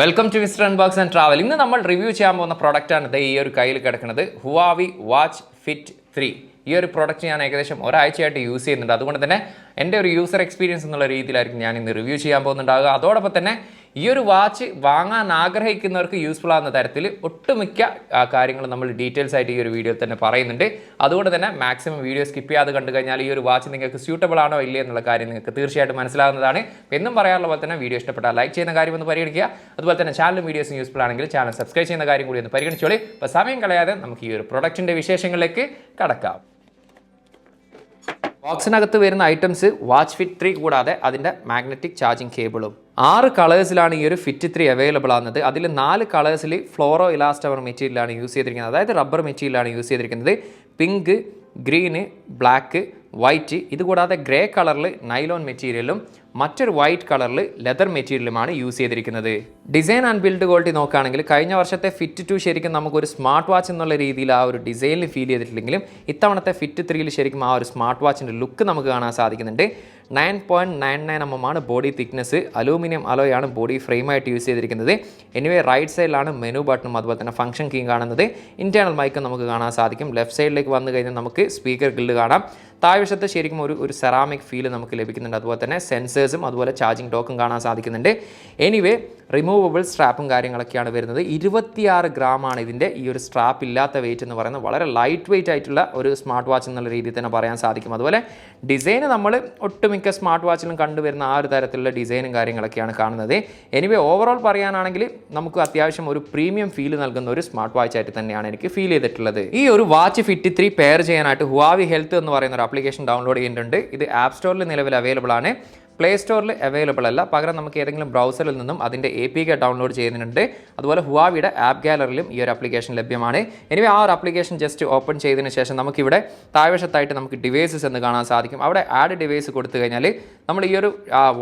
Welcome to mister unbox and travel. ഇന്ന് നമ്മൾ review ചെയ്യാൻ പോകുന്ന പ്രൊഡക്റ്റാണ് ഈ ഒരു കയ്യിൽ കിടക്കുന്നത് ഹുവാവി വാച്ച് ഫിറ്റ് 3. ഈ ഒരു പ്രൊഡക്റ്റ് ഞാൻ ഏകദേശം ഒരാഴ്ചയായിട്ട് യൂസ് ചെയ്യുന്നുണ്ട്. അതുകൊണ്ട് തന്നെ എൻ്റെ ഒരു യൂസർ എക്സ്പീരിയൻസ് എന്നുള്ള രീതിയിലായിരിക്കും ഞാൻ ഇന്ന് റിവ്യൂ ചെയ്യാൻ പോകുന്നുണ്ടാകുക. അതോടൊപ്പം തന്നെ ഈ ഒരു വാച്ച് വാങ്ങാൻ ആഗ്രഹിക്കുന്നവർക്ക് യൂസ്ഫുൾ ആകുന്ന തരത്തിൽ ഒട്ടുമിക്ക കാര്യങ്ങൾ നമ്മൾ ഡീറ്റെയിൽസ് ആയിട്ട് ഈ ഒരു വീഡിയോയിൽ തന്നെ പറയുന്നുണ്ട്. അതുകൊണ്ട് തന്നെ മാക്സിമം വീഡിയോ സ്കിപ്പ് ചെയ്യാതെ കണ്ടു കഴിഞ്ഞാൽ ഈ ഒരു വാച്ച് നിങ്ങൾക്ക് സ്യൂട്ടബിൾ ആണോ ഇല്ലേ എന്നുള്ള കാര്യം നിങ്ങൾക്ക് തീർച്ചയായിട്ടും മനസ്സിലാകുന്നതാണ്. എന്നും പറയാറുള്ള പോലെ തന്നെ വീഡിയോ ഇഷ്ടപ്പെട്ടാൽ ലൈക്ക് ചെയ്യുന്ന കാര്യം ഒന്ന് പരിഗണിക്കുക. അതുപോലെ തന്നെ ചാനലും വീഡിയോസും യൂസ്ഫുൾ ആണെങ്കിൽ ചാനൽ സബ്സ്ക്രൈബ് ചെയ്യുന്ന കാര്യം കൂടി ഒന്ന് പരിഗണിച്ചോളി. അപ്പോൾ സമയം കളയാതെ നമുക്ക് ഈ ഒരു പ്രൊഡക്റ്റിൻ്റെ വിശേഷങ്ങളിലേക്ക് കടക്കാം. ബോക്സിനകത്ത് വരുന്ന ഐറ്റംസ് വാച്ച് ഫിറ്റ് 3 കൂടാതെ അതിൻ്റെ മാഗ്നറ്റിക് ചാർജിങ് കേബിളും. 6 കളേഴ്സിലാണ് ഈ ഒരു ഫിറ്റ് 3 അവൈലബിൾ ആകുന്നത്. അതിൽ 4 കളേഴ്സിൽ ഫ്ലോറോ ഇലാസ്റ്റവർ മെറ്റീരിയലാണ് യൂസ് ചെയ്തിരിക്കുന്നത്, അതായത് റബ്ബർ മെറ്റീരിയലാണ് യൂസ് ചെയ്തിരിക്കുന്നത്. പിങ്ക്, ഗ്രീന്, ബ്ലാക്ക്, വൈറ്റ്, ഇതുകൂടാതെ ഗ്രേ കളറിൽ നൈലോൺ മെറ്റീരിയലും മറ്റൊരു വൈറ്റ് കളറിൽ ലെതർ മെറ്റീരിയലുമാണ് യൂസ് ചെയ്തിരിക്കുന്നത്. ഡിസൈൻ ആൻഡ് ബിൽഡ് ക്വാളിറ്റി നോക്കുകയാണെങ്കിൽ കഴിഞ്ഞ വർഷത്തെ ഫിറ്റ് 2 ശരിക്കും നമുക്കൊരു സ്മാർട്ട് വാച്ച് എന്നുള്ള രീതിയിൽ ആ ഒരു ഡിസൈനിൽ ഫീൽ ചെയ്തിട്ടില്ലെങ്കിലും ഇത്തവണത്തെ ഫിറ്റ് 3 ശരിക്കും ആ ഒരു സ്മാർട്ട് വാച്ചിൻ്റെ ലുക്ക് നമുക്ക് കാണാൻ സാധിക്കുന്നുണ്ട്. 9.99 mm ആണ് ബോഡി തിക്നെസ്. അലൂമിനിയം അലോയാണ് ബോഡി ഫ്രെയിമായിട്ട് യൂസ് ചെയ്തിരിക്കുന്നത്. എനിവേ റൈറ്റ് സൈഡിലാണ് മെനു ബട്ടണും അതുപോലെ തന്നെ ഫംഗ്ഷൻ കീയും കാണുന്നത്. ഇൻറ്റേർണൽ മൈക്കും നമുക്ക് കാണാൻ സാധിക്കും. ലെഫ്റ്റ് സൈഡിലേക്ക് വന്നു കഴിഞ്ഞാൽ നമുക്ക് സ്പീക്കർ ഗ്രില്ല് കാണാം. താഴ്വശത്ത് ശരിക്കും ഒരു സെറാമിക് ഫീൽ നമുക്ക് ലഭിക്കുന്നുണ്ട്. അതുപോലെ തന്നെ സെൻസേഴ്സും അതുപോലെ ചാർജിങ് ഡോക്കും കാണാൻ സാധിക്കുന്നുണ്ട്. എനിവേ റിമൂവബിൾ സ്ട്രാപ്പും കാര്യങ്ങളൊക്കെയാണ് വരുന്നത്. 26 ഗ്രാമാണ് ഇതിൻ്റെ ഈ ഒരു സ്ട്രാപ്പ് ഇല്ലാത്ത വെയിറ്റ് എന്ന് പറയുന്നത്. വളരെ ലൈറ്റ് വെയിറ്റ് ആയിട്ടുള്ള ഒരു സ്മാർട്ട് വാച്ച് എന്നുള്ള രീതിയിൽ തന്നെ പറയാൻ സാധിക്കും. അതുപോലെ ഡിസൈന് നമ്മൾ ഒട്ടുമിക്ക സ്മാർട്ട് വാച്ചിലും കണ്ടുവരുന്ന ആ ഒരു തരത്തിലുള്ള ഡിസൈനും കാര്യങ്ങളൊക്കെയാണ് കാണുന്നത്. എനിവേ ഓവറോൾ പറയാനാണെങ്കിൽ നമുക്ക് അത്യാവശ്യം ഒരു പ്രീമിയം ഫീൽ നൽകുന്ന ഒരു സ്മാർട്ട് വാച്ച് ആയിട്ട് തന്നെയാണ് എനിക്ക് ഫീൽ ചെയ്തിട്ടുള്ളത്. ഈ ഒരു വാച്ച് ഫിറ്റ് 3 പെയർ ചെയ്യാനായിട്ട് ഹുവാവി ഹെൽത്ത് എന്ന് പറയുന്ന ഒരു ആപ്ലിക്കേഷൻ ഡൗൺലോഡ് ചെയ്യുന്നുണ്ട്. ഇത് ആപ്പ് സ്റ്റോറിൽ നിലവിൽ അവൈലബിൾ ആണ്, പ്ലേ സ്റ്റോറിൽ അവൈലബിൾ അല്ല. പകരം നമുക്ക് ഏതെങ്കിലും ബ്രൗസറിൽ നിന്നും അതിൻ്റെ APK ഡൗൺലോഡ് ചെയ്യുന്നുണ്ട്. അതുപോലെ ഹുവാവിയുടെ ആപ്പ് ഗാലറിയിലും ഈ ഒരു ആപ്ലിക്കേഷൻ ലഭ്യമാണ്. എനിവേ ആ ഒരു ആപ്ലിക്കേഷൻ ജസ്റ്റ് ഓപ്പൺ ചെയ്തതിന് ശേഷം നമുക്കിവിടെ താഴ്വശത്തായിട്ട് നമുക്ക് ഡിവൈസസ് എന്ന് കാണാൻ സാധിക്കും. അവിടെ ആഡ് ഡിവൈസ് കൊടുത്തു കഴിഞ്ഞാൽ നമ്മൾ ഈ ഒരു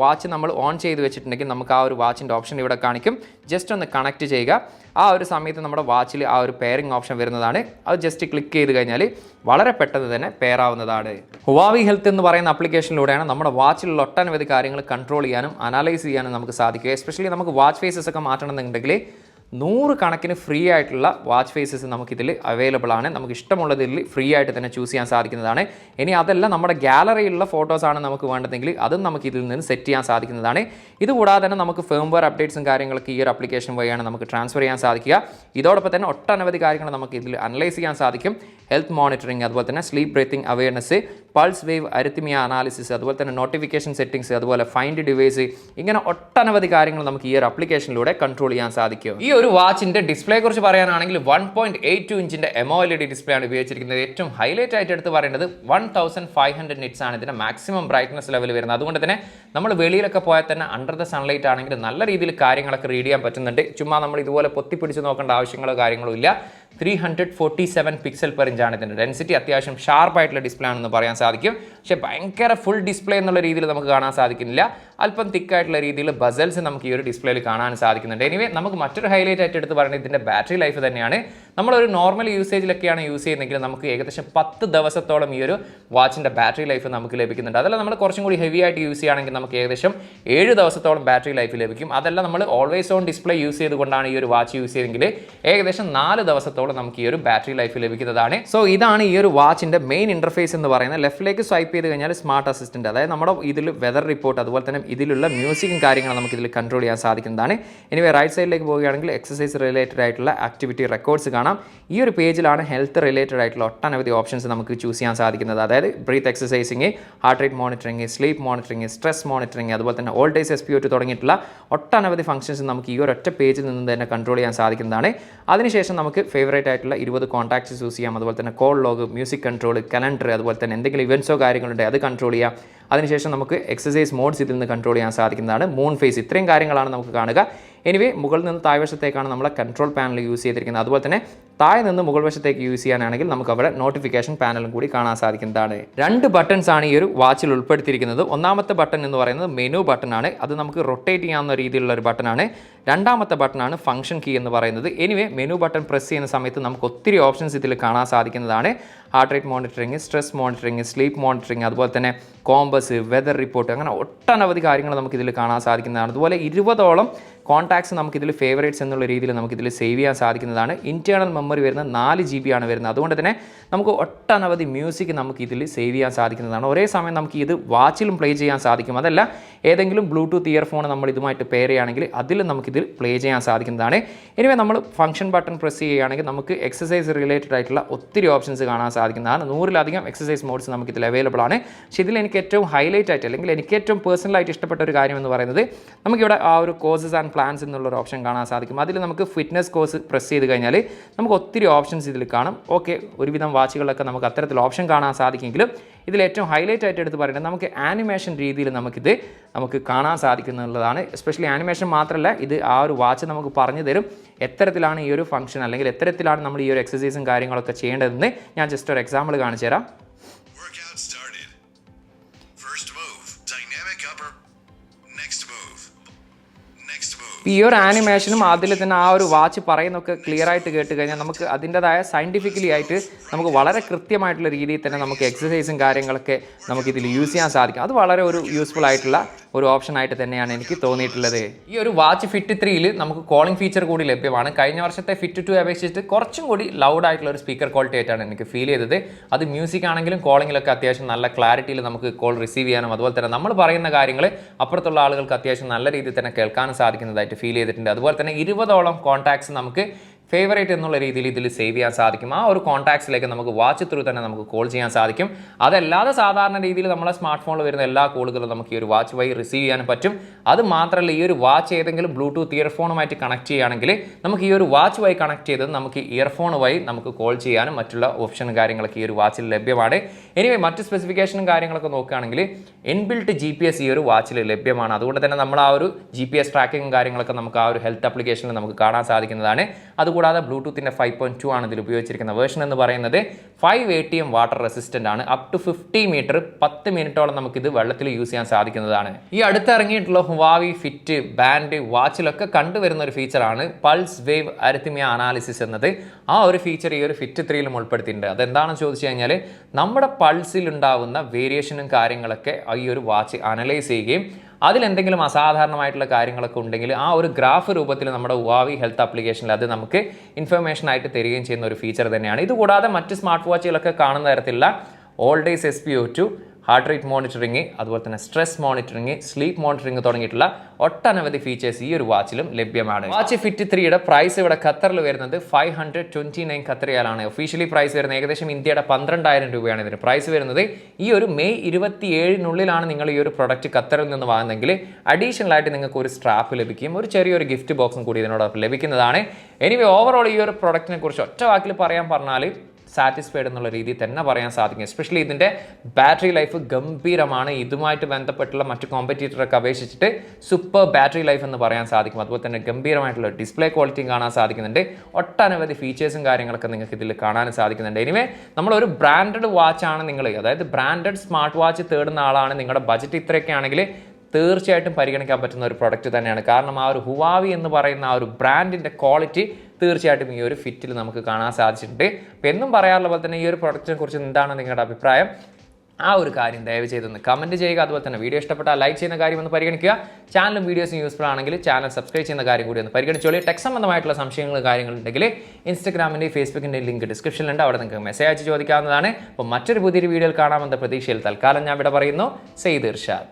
വാച്ച് നമ്മൾ ഓൺ ചെയ്ത് വെച്ചിട്ടുണ്ടെങ്കിൽ നമുക്ക് ആ ഒരു വാച്ചിൻ്റെ ഓപ്ഷൻ ഇവിടെ കാണിക്കും. ജസ്റ്റ് ഒന്ന് കണക്ട് ചെയ്യുക. ആ ഒരു സമയത്ത് നമ്മുടെ വാച്ചിൽ ആ ഒരു പെയറിംഗ് ഓപ്ഷൻ വരുന്നതാണ്. അത് ജസ്റ്റ് ക്ലിക്ക് ചെയ്ത് കഴിഞ്ഞാൽ വളരെ പെട്ടെന്ന് തന്നെ പെയർ ആവുന്നതാണ്. ഹുവാവി ഹെൽത്ത് എന്ന് പറയുന്ന ആപ്ലിക്കേഷനിലൂടെയാണ് നമ്മുടെ വാച്ചിലുള്ള ഒട്ടനവധി കാര്യങ്ങൾ കൺട്രോൾ ചെയ്യാനും അനലൈസ് ചെയ്യാനും നമുക്ക് സാധിക്കുക. എസ്പെഷ്യലി നമുക്ക് വാച്ച് ഫേസസ് ഒക്കെ മാറ്റണമെന്നുണ്ടെങ്കിൽ 100 കണക്കിന് ഫ്രീ ആയിട്ടുള്ള വാച്ച് ഫേസസ് നമുക്കിതിൽ അവൈലബിൾ ആണ്. നമുക്ക് ഇഷ്ടമുള്ളതിൽ ഫ്രീ ആയിട്ട് തന്നെ ചൂസ് ചെയ്യാൻ സാധിക്കുന്നതാണ്. ഇനി അതല്ല നമ്മുടെ ഗാലറിയിലുള്ള ഫോട്ടോസാണ് നമുക്ക് വേണ്ടതെങ്കിൽ അതും നമുക്ക് ഇതിൽ നിന്ന് സെറ്റ് ചെയ്യാൻ സാധിക്കുന്നതാണ്. ഇതുകൂടാതെ തന്നെ നമുക്ക് ഫേംവെയർ അപ്ഡേറ്റ്സും കാര്യങ്ങളൊക്കെ ഈ ഒരു ആപ്ലിക്കേഷൻ വഴിയാണ് നമുക്ക് ട്രാൻസ്ഫർ ചെയ്യാൻ സാധിക്കുക. ഇതോടൊപ്പം തന്നെ ഒട്ടനവധി കാര്യങ്ങൾ നമുക്ക് ഇതിൽ അനലൈസ് ചെയ്യാൻ സാധിക്കും. ഹെൽത്ത് മോണിറ്ററിംഗ്, അതുപോലെ തന്നെ sleep breathing awareness, pulse wave അരിത്മിയ analysis, അതുപോലെ തന്നെ നോട്ടിഫിക്കേഷൻ സെറ്റിംഗ്സ്, അതുപോലെ ഫൈൻഡ് ഡിവൈസ്, ഇങ്ങനെ ഒട്ടനവധി കാര്യങ്ങൾ നമുക്ക് ഈ ഒരു ആപ്ലിക്കേഷനിലൂടെ കൺട്രോൾ ചെയ്യാൻ സാധിക്കും. ഈ ഒരു വാച്ചിൻ്റെ ഡിസ്പ്ലേയെ കുറിച്ച് പറയുകയാണെങ്കിൽ 1.82 ഇഞ്ചിൻ്റെ AMOLED ഡിസ്പ്ലേ ആണ് ഉപയോഗിച്ചിരിക്കുന്നത്. ഏറ്റവും ഹൈലൈറ്റ് ആയിട്ട് എടുത്ത് പറയുന്നത് 1500 നിറ്റ്സ് ആണ് ഇതിൻ്റെ മാക്സിമം ബ്രൈറ്റ്നസ് ലെവൽ വരുന്നത്. അതുകൊണ്ട് തന്നെ നമ്മൾ വെളിയിലൊക്കെ പോയാൽ തന്നെ അണ്ടർ ദ സൺലൈറ്റ് ആണെങ്കിൽ നല്ല രീതിയിൽ കാര്യങ്ങളൊക്കെ റീഡ് ചെയ്യാൻ പറ്റുന്നുണ്ട്. ചുമ്മാ നമ്മൾ ഇതുപോലെ പൊത്തിപ്പിടിച്ച് നോക്കേണ്ട ആവശ്യങ്ങളോ കാര്യങ്ങളോ ഇല്ല. 347 പിക്സൽ പെർ ഇഞ്ചാണ് ഇതിൻ്റെ ഡെൻസിറ്റി. അത്യാവശ്യം ഷാർപ്പായിട്ടുള്ള ഡിസ്പ്ലേ ആണെന്ന് പറയാൻ സാധിക്കും. പക്ഷേ ഭയങ്കര ഫുൾ ഡിസ്പ്ലേ എന്നുള്ള രീതിയിൽ നമുക്ക് കാണാൻ സാധിക്കുന്നില്ല. അല്പം തിക്കായിട്ടുള്ള രീതിയിൽ ബസൽസ് നമുക്ക് ഈ ഒരു ഡിസ്പ്ലേയിൽ കാണാൻ സാധിക്കുന്നുണ്ട്. എനിവേ നമുക്ക് മറ്റൊരു ഹൈലൈറ്റ് ആയിട്ട് എടുത്ത് പറയുന്നത് ഇതിൻ്റെ ബാറ്ററി ലൈഫ് തന്നെയാണ്. നമ്മളൊരു നോർമൽ യൂസേജിലൊക്കെയാണ് യൂസ് ചെയ്യുന്നതെങ്കിൽ നമുക്ക് ഏകദേശം 10 ദിവസത്തോളം ഈ ഒരു വാച്ചിൻ്റെ ബാറ്ററി ലൈഫ് നമുക്ക് ലഭിക്കുന്നുണ്ട്. അതല്ല നമ്മൾ കുറച്ചും കൂടി ഹെവി ആയിട്ട് യൂസ് ചെയ്യുകയാണെങ്കിൽ നമുക്ക് ഏകദേശം 7 ദിവസത്തോളം ബാറ്ററി ലൈഫ് ലഭിക്കും. അതല്ല നമ്മൾ ഓൾവേസ് ഓൺ ഡിസ്പ്ലേ യൂസ് ചെയ്തുകൊണ്ടാണ് ഈ ഒരു വാച്ച് യൂസ് ചെയ്തെങ്കിൽ ഏകദേശം 4 ദിവസത്തോളം നമുക്ക് ഈ ഒരു ബാറ്ററി ലൈഫ് ലഭിക്കുന്നതാണ്. സോ ഇതാണ് ഈ ഒരു വാച്ചിൻ്റെ മെയിൻ ഇന്റർഫേസ് എന്ന് പറയുന്നത്. ലെഫ്റ്റിലേക്ക് സ്വൈപ്പ് ചെയ്ത് കഴിഞ്ഞാൽ സ്മാർട്ട് അസിസ്റ്റന്റ്, അതായത് നമ്മുടെ ഇതിൽ വെതർ റിപ്പോർട്ട്, അതുപോലെ തന്നെ ഇതിലുള്ള മ്യൂസിക്കും കാര്യങ്ങളും നമുക്ക് ഇതിൽ കൺട്രോൾ ചെയ്യാൻ സാധിക്കുന്നതാണ്. എനിവേ റൈറ്റ് സൈഡിലേക്ക് പോവുകയാണെങ്കിൽ എക്സസൈസ് റിലേറ്റഡ് ആയിട്ടുള്ള ആക്ടിവിറ്റി റെക്കോർഡ്സ് കാണാം. ഈ ഒരു പേജിലാണ് ഹെൽത്ത് റിലേറ്റഡ് ആയിട്ടുള്ള ഒട്ടനവധി ഓപ്ഷൻസ് നമുക്ക് ചൂസ് ചെയ്യാൻ സാധിക്കുന്നത്. അതായത് breath exercising, heart rate monitoring, sleep monitoring, stress monitoring, അതുപോലെ തന്നെ വോൾട്ടേജ് SpO2 തുടങ്ങിയിട്ടുള്ള ഒട്ടനവധി ഫംഗ്ഷൻസ് നമുക്ക് ഈ ഒരൊറ്റ പേജിൽ നിന്ന് തന്നെ കൺട്രോൾ ചെയ്യാൻ സാധിക്കുന്നതാണ്. അതിനുശേഷം നമുക്ക് ഫേവറേറ്റ് ആയിട്ടുള്ള 20 കോൺടാക്ട്സ് ചൂസ് ചെയ്യാം. അതുപോലെ തന്നെ call log, music control, calendar, അതുപോലെ തന്നെ എന്തെങ്കിലും ഇവൻറ്റ്സോ കാര്യങ്ങളുണ്ട് അത് കൺട്രോൾ ചെയ്യാം. അതിനുശേഷം നമുക്ക് എക്സസൈസ് മോഡ്സ് ഇതിൽ നിന്ന് കൺട്രോൾ ചെയ്യാൻ സാധിക്കുന്നതാണ്. മൂൺ ഫേസ്, ഇത്രയും കാര്യങ്ങളാണ് നമുക്ക് കാണുക. എനിവേ മുകളിൽ നിന്ന് താഴ്വശത്തേക്കാണ് നമ്മളെ കൺട്രോൾ പാനൽ യൂസ് ചെയ്തിരിക്കുന്നത്. അതുപോലെ തന്നെ താഴെ നിന്ന് മുകൾ വശത്തേക്ക് യൂസ് ചെയ്യാനാണെങ്കിൽ നമുക്ക് അവിടെ നോട്ടിഫിക്കേഷൻ പാനലും കൂടി കാണാൻ സാധിക്കുന്നതാണ്. 2 ബട്ടൺസ് ആണ് ഈ ഒരു വാച്ചിൽ ഉൾപ്പെടുത്തിയിരിക്കുന്നത്. ഒന്നാമത്തെ ബട്ടൺ എന്ന് പറയുന്നത് മെനു ബട്ടൺ ആണ്. അത് നമുക്ക് റൊട്ടേറ്റ് ചെയ്യാവുന്ന രീതിയിലുള്ള ഒരു ബട്ടൺ ആണ്. രണ്ടാമത്തെ ബട്ടൺ ആണ് ഫംഗ്ഷൻ കീ എന്ന് പറയുന്നത്. എനിവേ മെനു ബട്ടൺ പ്രസ് ചെയ്യുന്ന സമയത്ത് നമുക്ക് ഒത്തിരി ഓപ്ഷൻസ് ഇതിൽ കാണാൻ സാധിക്കുന്നതാണ്. Heart rate monitoring, stress monitoring, sleep monitoring, അതുപോലെ തന്നെ കോമ്പസ്, വെതർ റിപ്പോർട്ട്, അങ്ങനെ ഒട്ടനവധി കാര്യങ്ങൾ നമുക്ക് ഇതിൽ കാണാൻ സാധിക്കുന്നതാണ്. അതുപോലെ 20ഓളം കോൺടാക്ട്സ് നമുക്കിതിൽ ഫേവറേറ്റ്സ് എന്നുള്ള രീതിയിൽ നമുക്കിതിൽ സേവ് ചെയ്യാൻ സാധിക്കുന്നതാണ്. ഇൻറ്റേർണൽ മെമ്മറി വരുന്നത് 4 GB ആണ് വരുന്നത്. അതുകൊണ്ട് തന്നെ നമുക്ക് ഒട്ടനവധി മ്യൂസിക് നമുക്ക് ഇതിൽ സേവ് ചെയ്യാൻ സാധിക്കുന്നതാണ്. ഒരേ സമയം നമുക്ക് ഇത് വാച്ചിലും പ്ലേ ചെയ്യാൻ സാധിക്കും. അതല്ല ഏതെങ്കിലും ബ്ലൂടൂത്ത് ഇയർഫോൺ നമ്മൾ ഇതുമായിട്ട് പെയർ ചെയ്യുകയാണെങ്കിൽ അതിൽ നമുക്കിതിൽ പ്ലേ ചെയ്യാൻ സാധിക്കുന്നതാണ്. എനിവേ നമ്മൾ ഫംഗ്ഷൻ ബട്ടൺ പ്രസ് ചെയ്യുകയാണെങ്കിൽ നമുക്ക് എക്സസൈസ് റിലേറ്റഡ് ആയിട്ടുള്ള ഒത്തിരി ഓപ്ഷൻസ് കാണാൻ സാധിക്കുന്നതാണ്. 100-ലധികം എക്സസൈസ് മോഡ്സ് നമുക്കിതിൽ അവൈലബിൾ ആണ്. പക്ഷേ ഇതിൽ എനിക്ക് ഏറ്റവും ഹൈലൈറ്റ് ആയിട്ട് അല്ലെങ്കിൽ എനിക്ക് ഏറ്റവും പേഴ്സണലായിട്ട് ഇഷ്ടപ്പെട്ട ഒരു കാര്യം എന്ന് പറയുന്നത് നമുക്കിവിടെ ആ ഒരു കോഴ്സസ് ആൻഡ് പ്ലാൻസ് എന്നുള്ളൊരു ഓപ്ഷൻ കാണാൻ സാധിക്കും. അതിൽ നമുക്ക് ഫിറ്റ്നസ് കോഴ്സ് പ്രസ് ചെയ്ത് കഴിഞ്ഞാൽ നമുക്ക് ഒത്തിരി ഓപ്ഷൻസ് ഇതിൽ കാണും. ഓക്കെ, ഒരുവിധം വാച്ചുകളിലൊക്കെ നമുക്ക് അത്തരത്തിൽ ഓപ്ഷൻ കാണാൻ സാധിക്കുമെങ്കിലും ഇതിൽ ഏറ്റവും ഹൈലൈറ്റ് ആയിട്ട് എടുത്ത് പറയുന്നത് നമുക്ക് ആനിമേഷൻ രീതിയിൽ നമുക്ക് കാണാൻ സാധിക്കുന്നുള്ളതാണ്. എസ്പെഷ്യലി ആനിമേഷൻ മാത്രമല്ല, ഇത് ആ ഒരു വാച്ച് നമുക്ക് പറഞ്ഞു തരും എത്തരത്തിലാണ് ഈ ഒരു ഫംഗ്ഷൻ അല്ലെങ്കിൽ എത്തരത്തിലാണ് നമ്മൾ ഈ ഒരു എക്സസൈസും കാര്യങ്ങളൊക്കെ ചെയ്യേണ്ടതെന്ന് ഞാൻ ജസ്റ്റ് ഒരു എക്സാമ്പിൾ കാണിച്ചു തരാം. ഈ ഒരു ആനിമേഷനും അതിൽ തന്നെ ആ ഒരു വാച്ച് പറയുന്നൊക്കെ ക്ലിയർ ആയിട്ട് കേട്ട് കഴിഞ്ഞാൽ നമുക്ക് അതിൻ്റെതായ സയൻറ്റിഫിക്കലി ആയിട്ട് നമുക്ക് വളരെ കൃത്യമായിട്ടുള്ള രീതിയിൽ തന്നെ നമുക്ക് എക്സസൈസും കാര്യങ്ങളൊക്കെ നമുക്കിതിൽ യൂസ് ചെയ്യാൻ സാധിക്കും. അത് വളരെ ഒരു യൂസ്ഫുൾ ആയിട്ടുള്ള ഒരു ഓപ്ഷൻ ആയിട്ട് തന്നെയാണ് എനിക്ക് തോന്നിയിട്ടുള്ളത്. ഈ ഒരു വാച്ച് ഫിറ്റ് 3ൽ നമുക്ക് കോളിംഗ് ഫീച്ചർ കൂടി ലഭ്യമാണ്. കഴിഞ്ഞ വർഷത്തെ ഫിറ്റ് 2 അപേക്ഷിച്ചിട്ട് കുറച്ചും കൂടി ലൗഡ് ആയിട്ടുള്ള ഒരു സ്പീക്കർ ക്വാളിറ്റി ആയിട്ടാണ് എനിക്ക് ഫീൽ ചെയ്തത്. അത് മ്യൂസിക് ആണെങ്കിലും കോളിങ്ങിലൊക്കെ അത്യാവശ്യം നല്ല ക്ലാരിറ്റിയിൽ നമുക്ക് കോൾ റിസീവ് ചെയ്യാനും അതുപോലെ തന്നെ നമ്മൾ പറയുന്ന കാര്യങ്ങൾ അപ്പുറത്തുള്ള ആളുകൾക്ക് അത്യാവശ്യം നല്ല രീതിയിൽ തന്നെ കേൾക്കാനും സാധിക്കുന്നതായിട്ട് ഫീൽ ചെയ്തിട്ടുണ്ട്. അതുപോലെ തന്നെ 20ഓളം കോൺടാക്ട്സ് നമുക്ക് ഫേവറേറ്റ് എന്നുള്ള രീതിയിൽ ഇതിൽ സേവ് ചെയ്യാൻ സാധിക്കും. ആ ഒരു കോൺടാക്ട്സിലേക്ക് നമുക്ക് വാച്ച് ത്രൂ തന്നെ നമുക്ക് കോൾ ചെയ്യാൻ സാധിക്കും. അതല്ലാതെ സാധാരണ രീതിയിൽ നമ്മളെ സ്മാർട്ട് ഫോണിൽ വരുന്ന എല്ലാ കോളുകളും നമുക്ക് ഈ ഒരു വാച്ച് വഴി റിസീവ് ചെയ്യാനും പറ്റും. അത് മാത്രമല്ല, ഈ ഒരു വാച്ച് ഏതെങ്കിലും ബ്ലൂടൂത്ത് ഇയർഫോണുമായിട്ട് കണക്ട് ചെയ്യുകയാണെങ്കിൽ നമുക്ക് ഈ ഒരു വാച്ച് വഴി കണക്ട് ചെയ്തത് നമുക്ക് ഇയർഫോൺ വഴി നമുക്ക് കോൾ ചെയ്യാനും മറ്റുള്ള ഓപ്ഷനും കാര്യങ്ങളൊക്കെ ഈ ഒരു വാച്ചിൽ ലഭ്യമാണ്. എനിവേ മറ്റ് സ്പെസിഫിക്കേഷനും കാര്യങ്ങളൊക്കെ നോക്കുകയാണെങ്കിൽ ഇൻബിൽട്ട് GPS ഈ ഒരു വാച്ചിൽ ലഭ്യമാണ്. അതുകൊണ്ട് തന്നെ നമ്മൾ ആ ഒരു GPS ട്രാക്കിങ്ങും കാര്യങ്ങളൊക്കെ നമുക്ക് ആ ഒരു ഹെൽത്ത് ആപ്ലിക്കേഷനിൽ നമുക്ക് കാണാൻ സാധിക്കുന്നതാണ്. അതുകൂടാതെ ബ്ലൂടൂത്തിൻ്റെ 5.2 ആണ് ഇതിൽ ഉപയോഗിച്ചിരിക്കുന്ന വേർഷൻ എന്ന് പറയുന്നത്. 5 ATM വാട്ടർ റെസിസ്റ്റൻ്റ് ആണ്. അപ് ടു 50 മീറ്റർ 10 മിനിറ്റോളം നമുക്കിത് വെള്ളത്തിൽ യൂസ് ചെയ്യാൻ സാധിക്കുന്നതാണ്. ഈ അടുത്തിറങ്ങിയിട്ടുള്ള ഹുവാവി ഫിറ്റ് ബാൻഡ് വാച്ചിലൊക്കെ കണ്ടുവരുന്ന ഒരു ഫീച്ചറാണ് പൾസ് വേവ് അരിത്മിയ അനാലിസിസ് എന്നത്. ആ ഒരു ഫീച്ചർ ഈ ഒരു ഫിറ്റ് 3ലും ഉൾപ്പെടുത്തിയിട്ടുണ്ട്. അതെന്താണെന്ന് ചോദിച്ചു കഴിഞ്ഞാൽ നമ്മുടെ പൾസിൽ ഉണ്ടാവുന്ന വേരിയേഷനും കാര്യങ്ങളൊക്കെ ഈ ഒരു വാച്ച് അനലൈസ് ചെയ്യുകയും അതിലെന്തെങ്കിലും അസാധാരണമായിട്ടുള്ള കാര്യങ്ങളൊക്കെ ഉണ്ടെങ്കിൽ ആ ഒരു ഗ്രാഫ് രൂപത്തിൽ നമ്മുടെ ഹുവാവി ഹെൽത്ത് ആപ്ലിക്കേഷനിൽ അത് നമുക്ക് ഇൻഫർമേഷൻ ആയിട്ട് തരികയും ചെയ്യുന്ന ഒരു ഫീച്ചർ തന്നെയാണ്. ഇതുകൂടാതെ മറ്റ് സ്മാർട്ട് വാച്ചുകളൊക്കെ കാണുന്ന തരത്തിലുള്ള all days SpO2, heart rate monitoring, അതുപോലെ തന്നെ സ്ട്രെസ് മോണിറ്ററിങ്, സ്ലീപ്പ് മോണിറ്ററിങ് തുടങ്ങിയിട്ടുള്ള ഒട്ടനവധി ഫീച്ചേഴ്സ് ഈ ഒരു വാച്ചിലും ലഭ്യമാണ്. വാച്ച് ഫിറ്റ് 3യുടെ പ്രൈസ് ഇവിടെ ഖത്തറിൽ വരുന്നത് 529 ഖത്തർ റിയാലാണ്. ഒഫീഷ്യലി പ്രൈസ് വരുന്നത് ഏകദേശം ഇന്ത്യയുടെ 12,000 രൂപയാണ് ഇതിന് പ്രൈസ് വരുന്നത്. ഈ ഒരു മെയ് 27-നുള്ളിലാണ് നിങ്ങൾ ഈ ഒരു പ്രൊഡക്റ്റ് ഖത്തറിൽ നിന്ന് വാങ്ങുന്നതെങ്കിൽ അഡീഷണൽ ആയിട്ട് നിങ്ങൾക്ക് ഒരു സ്ട്രാപ്പ് ലഭിക്കും, ഒരു ചെറിയൊരു ഗിഫ്റ്റ് ബോക്സും കൂടി ഇതിനോടൊപ്പം ലഭിക്കുന്നതാണ്. എനിവേ ഓവറോൾ ഈ ഒരു പ്രൊഡക്റ്റിനെ കുറിച്ച് ഒറ്റ വാക്കിൽ പറഞ്ഞാൽ സാറ്റിസ്ഫൈഡ് എന്നുള്ള രീതിയിൽ തന്നെ പറയാൻ സാധിക്കും. എസ്പെഷ്യലി ഇതിൻ്റെ ബാറ്ററി ലൈഫ് ഗംഭീരമാണ്. ഇതുമായിട്ട് ബന്ധപ്പെട്ടുള്ള മറ്റു കോമ്പറ്റീറ്ററൊക്കെ അപേക്ഷിച്ചിട്ട് സൂപ്പർ ബാറ്ററി ലൈഫ് എന്ന് പറയാൻ സാധിക്കും. അതുപോലെ തന്നെ ഗംഭീരമായിട്ടുള്ള ഡിസ്പ്ലേ ക്വാളിറ്റിയും കാണാൻ സാധിക്കുന്നുണ്ട്. ഒട്ടനവധി ഫീച്ചേഴ്സും കാര്യങ്ങളൊക്കെ നിങ്ങൾക്ക് ഇതിൽ കാണാൻ സാധിക്കുന്നുണ്ട്. എനിവേ നമ്മളൊരു ബ്രാൻഡഡ് വാച്ചാണ് നിങ്ങൾ, അതായത് ബ്രാൻഡഡ് സ്മാർട്ട് വാച്ച് തേടുന്ന ആളാണ്, നിങ്ങളുടെ ബജറ്റ് ഇത്രയൊക്കെ ആണെങ്കിൽ തീർച്ചയായിട്ടും പരിഗണിക്കാൻ പറ്റുന്ന ഒരു പ്രൊഡക്റ്റ് തന്നെയാണ്. കാരണം ആ ഒരു ഹുവാവി എന്ന് പറയുന്ന ആ ഒരു ബ്രാൻഡിൻ്റെ ക്വാളിറ്റി തീർച്ചയായിട്ടും ഈ ഒരു ഫിറ്റിൽ നമുക്ക് കാണാൻ സാധിച്ചിട്ടുണ്ട്. അപ്പോൾ എന്നും പറയാറുള്ള പോലെ തന്നെ ഈ ഒരു പ്രൊഡക്റ്റിനെ കുറിച്ച് എന്താണ് നിങ്ങളുടെ അഭിപ്രായം? ആ ഒരു കാര്യം ദയവ് ചെയ്തൊന്ന് കമൻറ്റ് ചെയ്യുക. അതുപോലെ തന്നെ വീഡിയോ ഇഷ്ടപ്പെട്ടാൽ ലൈക്ക് ചെയ്യുന്ന കാര്യം ഒന്ന് പരിഗണിക്കുക. ചാനലും വീഡിയോസും യൂസ്ഫുൾ ആണെങ്കിൽ ചാനൽ സബ്സ്ക്രൈബ് ചെയ്യുന്ന കാര്യം കൂടി ഒന്ന് പരിഗണിച്ചോളൂ. ടെക് സംബന്ധമായിട്ടുള്ള സംശയങ്ങളും കാര്യങ്ങളുണ്ടെങ്കിൽ ഇൻസ്റ്റാഗ്രാമിൻ്റെയും ഫേസ്ബുക്കിൻ്റെയും ലിങ്ക് ഡിസ്ക്രിപ്ഷനിലുണ്ട്. അവിടെ നിങ്ങൾക്ക് മെസ്സേജ് അയച്ച് ചോദിക്കാവുന്നതാണ്. അപ്പോൾ മറ്റൊരു പുതിയൊരു വീഡിയോയിൽ കാണാമെന്ന പ്രതീക്ഷയിൽ തൽക്കാലം ഞാൻ ഇവിടെ പറയുന്നു. സെയ്ദ് ഇർഷാദ്.